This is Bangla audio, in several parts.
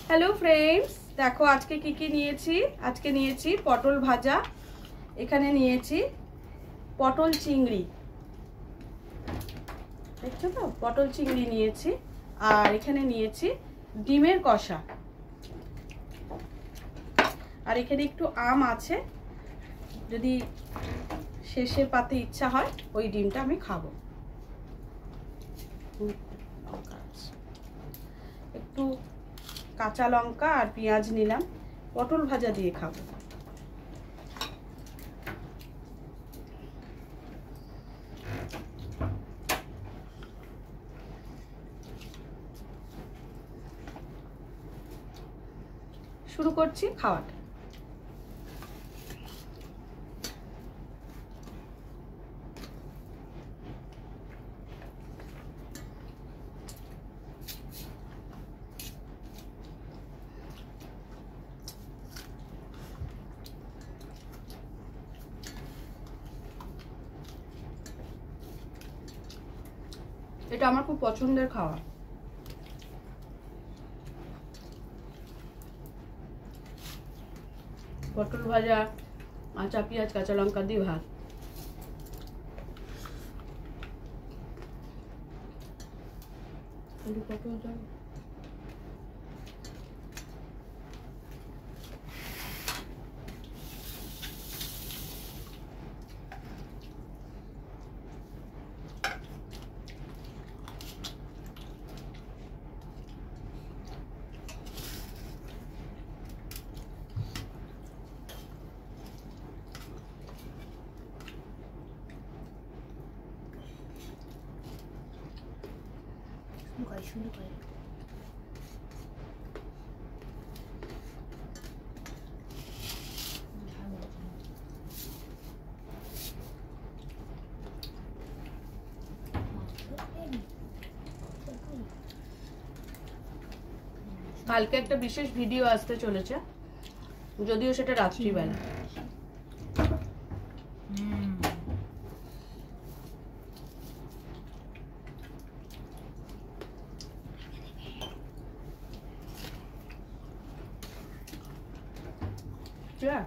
হ্যালো ফ্রেন্ডস, দেখো আজকে কি নিয়েছি। আজকে নিয়েছি পটল ভাজা, এখানে নিয়েছি পটল চিংড়ি, দেখছো তো, পটল চিংড়ি নিয়েছি। আর এখানে নিয়েছি ডিমের কষা, আর এখানে একটু আম আছে, যদি শেষে পাতে ইচ্ছা হয় ওই ডিমটা আমি খাবো। একটু কাঁচা লঙ্কা আর পেঁয়াজ নিলাম, পটল ভাজা দিয়ে খাবো। শুরু করছি খাওয়াটা। এটা আমার খুব পছন্দের খাওয়া। পটল ভাজা, কাঁচা পেঁয়াজ, কাঁচা লঙ্কা দিয়ে ভাত। শুরু করে কালকে একটা বিশেষ ভিডিও আসতে চলেছে, যদিও সেটা রাত্রিবেলা। Yeah.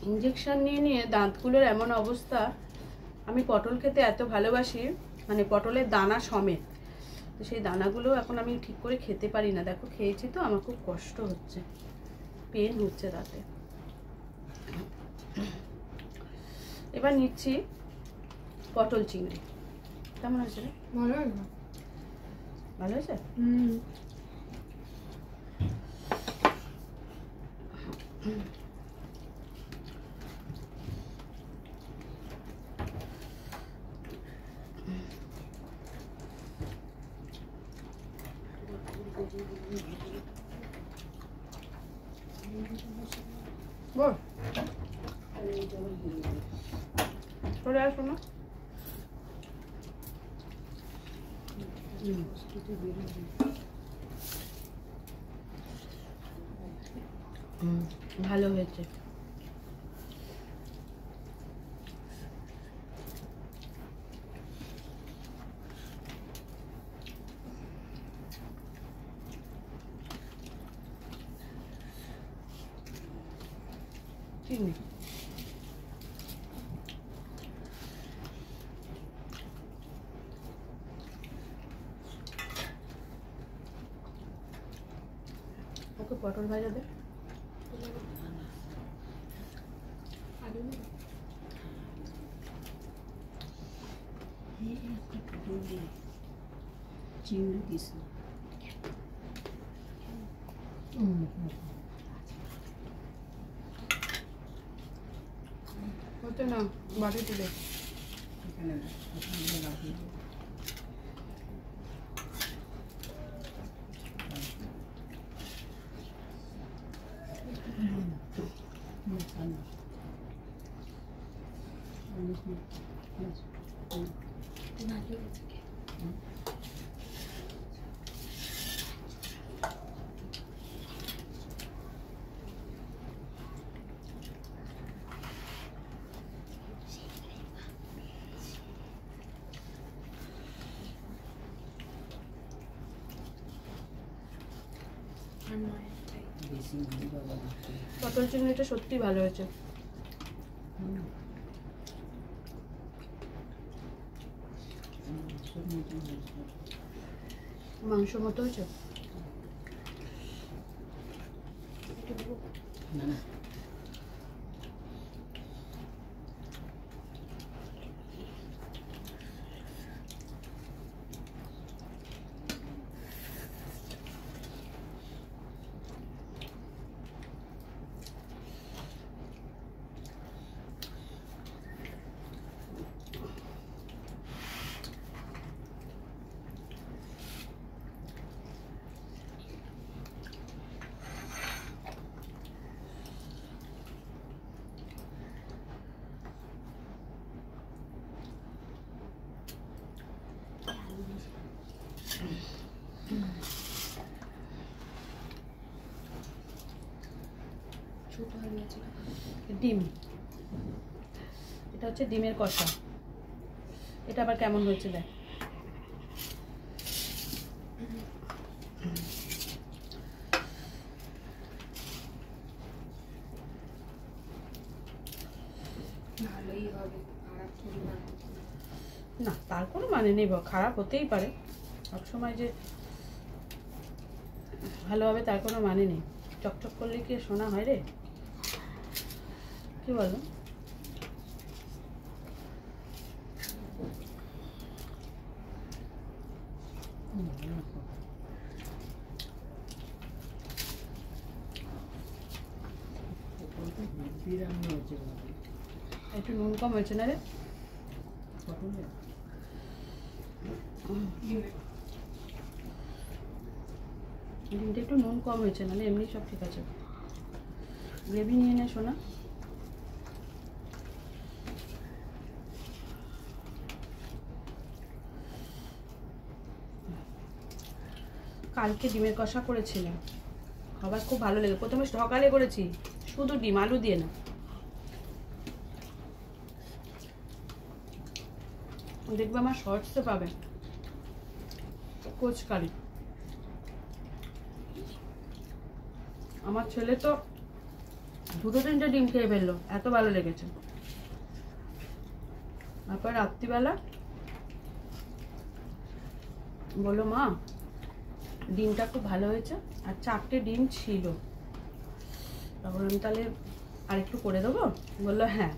ইঞ্জেকশন নিয়ে নিয়ে দাঁতগুলোর এমন অবস্থা। আমি পটল খেতে এত ভালোবাসি, মানে পটলের দানা সমেত, তো সেই দানাগুলো এখন আমি ঠিক করে খেতে পারি না। দেখো খেয়েছি তো, আমার খুব কষ্ট হচ্ছে, পেন হচ্ছে তাতে। এবার নিচ্ছি পটল চিংড়ি। কেমন হয়েছে রে? ভালো হয়েছে। বল চলে আসো না। ভালো হয়েছে। চিনি ওকে পটল ভাজা দে। চিংড়ি দিস হচ্ছে না, বাটিতে দে। এখানে লাগিয়ে পটল চিংড়িটা সত্যি ভালো হয়েছে। মাংস মতো হয়েছে। না ডিম, এটা হচ্ছে ডিমের কষা। এটা আবার কেমন হয়েছে দেখ। ভালোই হবে, খারাপ থোড়ি না। না, তার কোনো মানে নেই, খারাপ হতেই পারে, সবসময় যে ভালো হবে তার কোনো মানে নেই। চকচক করলে কি শোনা হয় রে, কি বলো? একটু নুন কম হয়েছে না রে? ডিমটা একটু নুন কম হয়েছে, নাহলে এমনি সব ঠিক আছে। গ্রেভি নিয়ে নে শোনা। কালকে ডিমের কষা করেছিলাম, সবার খুব ভালো লেগে। প্রথমে সকালে করেছি শুধু ডিম, আলু দিয়ে না। দেখবে আমার শর্টসে পাবে কোচকারি। আমার ছেলে তো দুটো তিনটে ডিম খেয়ে ফেললো, এত ভালো লেগেছে। তারপর রাত্রিবেলা বললো মা ডিমটা খুব ভালো হয়েছে, আর 4টে ডিম ছিল। তখন আমি তাহলে আরেকটু করে দেবো, বললো হ্যাঁ।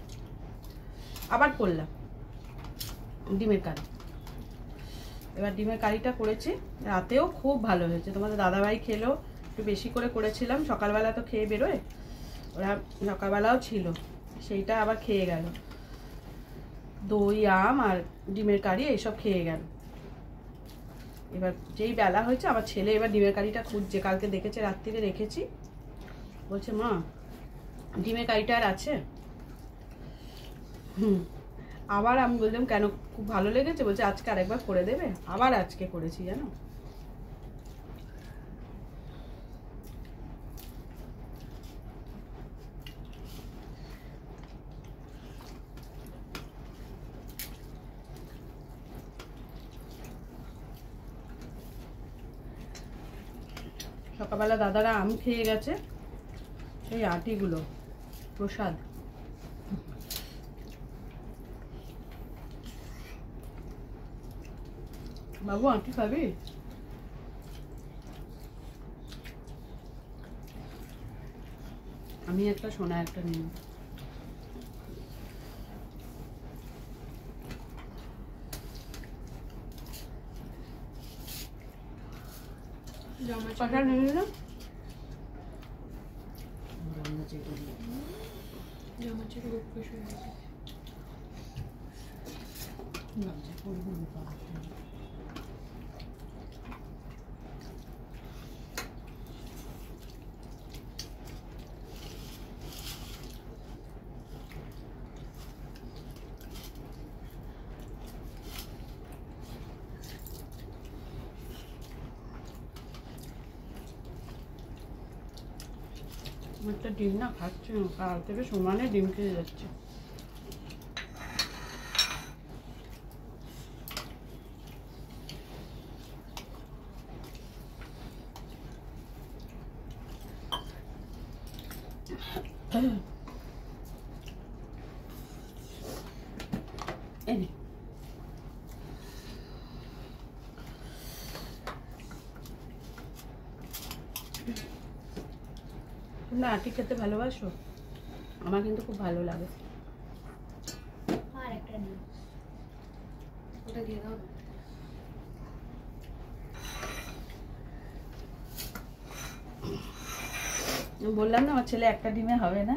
আবার করলাম ডিমের কারি। এবার ডিমের কারিটা করেছি, রাতেও খুব ভালো হয়েছে। তোমাদের দাদাভাই খেলো, একটু বেশি করে করেছিলাম। সকালবেলা তো খেয়ে বেরোয়, ওরা সকালবেলাও ছিল, সেইটা আবার খেয়ে গেল। দই, আম আর ডিমের কারি এইসব খেয়ে গেল। এবার যেই বেলা হয়েছে, আমার ছেলে এবার ডিমের কারিটা খুঁজছে। কালকে দেখেছে রাত্রিরে রেখেছি, বলছে মা ডিমের কারিটা আর আছে? আবার আমি বললাম কেন, খুব ভালো লেগেছে? বলছে আজকে আরেকবার করে দেবে। আবার আজকে করেছি জানো। সকালবেলা দাদারা আম খেয়ে গেছে, এই আটিগুলো প্রসাদ। বাবু আটি খাবি? আমি একটা, সোনা একটা নিয়ে নেব। জামা কটা নিয়ে নিলাম। রান্না চেটে দিয়ে জামা ছেড়ে উপরে শুয়ে গেছে। লজ্জা করবো না পা হাতে। একটা ডিম না খাচ্ছে না, কাল থেকে সমানে ডিম খেয়ে যাচ্ছে। এই নে। তোমরা আটি খেতে ভালোবাসো? আমার কিন্তু খুব ভালো লাগে। আর একটা দিন ওটা দিয়ে দাও। আমি বললাম না আমার ছেলে একটা ডিমে হবে না।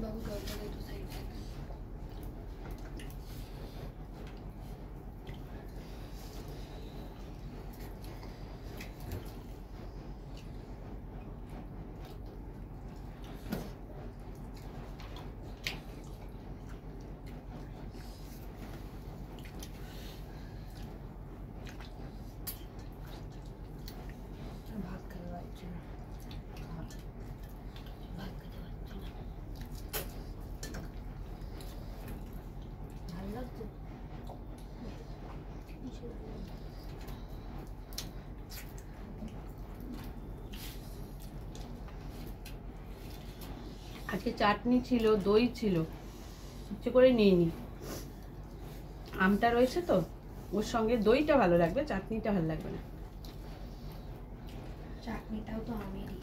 বাবু দরজা দিয়ে তো সাইড থেকে। ভাত খেতে পারছি না। ভাত খেতে পারছি না। ভালো লাগছে? আজকে চাটনি ছিল, দই ছিল, ইচ্ছে করে নিয়ে নি। আমটা রয়েছে তো, ওর সঙ্গে দইটা ভালো লাগবে, চাটনিটা ভালো লাগবে না। চাটনিটাও তো আমেরই।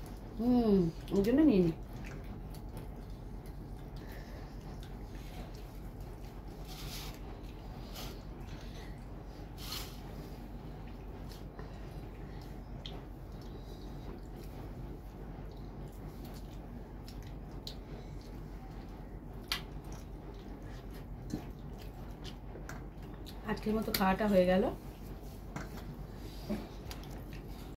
ওই জন্য নিয়ে নি। আজকের মতো খাওয়াটা হয়ে গেল।